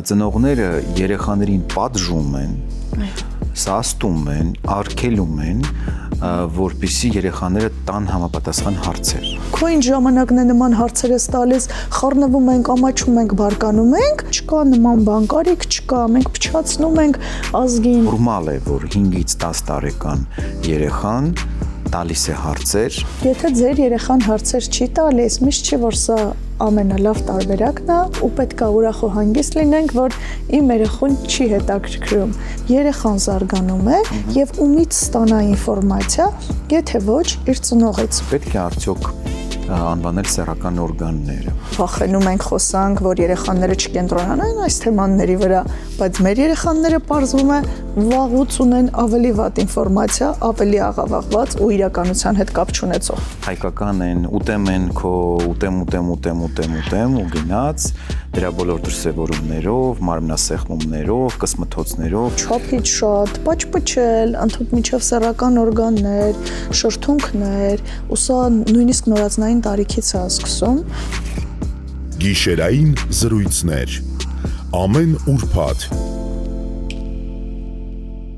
ծնողները երեխաներին պատժում են, սաստում են, արգելում են, որպեսզի երեխաները տան համապատասխան հարցեր։ Քո ինչ ժամանակն է նման հարցեր ես տալիս, խառնվում ենք, ամաչում ենք, բարկանում ենք, չկա նման բան, կարիք չկա, մենք փչացնում ենք ազգին։ Նորմալ է, որ 5-ից 10 տարեկան երեխան տալիս է հարցեր։ Եթե ձեր երեխան հարցեր չի տալիս, միշտ չի, որ սա ամենալավ տարբերակն է ու պետք է ուրախ ու հանգիստ լինենք, որ իմ երեխուն չի հետաքրքրում։ Երեխան զարգանում է եւ ումից ստանա ինֆորմացիա, եթե ոչ իր ծնողից։ Պետք է արդյոք անվանել սեռական օրգանները։ Վախենում ենք խոսանք, որ երեխաները չկենտրոնանան այս թեմաների վրա, բայց մեր երեխաները պարզվում է վաղուց ունեն ավելի վատ ինֆորմացիա, ավելի աղավաղված ու իրականության հետ կապ չունեցող։ Հայկական են, ուտեմ են քո, ուտեմ ու գնաց, դրա բոլոր դրսևորումներով, մարմնասեղմումներով, կսմթոցներով։ Չափից շատ, պաճպճել, ընդհանուր միջև սեռական օրգաններ, շրթունքներ, ու սա նույնիսկ նորածնային տարիքից է սկսում։ Գիշերային զրույցներ։ Ամեն ուրբաթ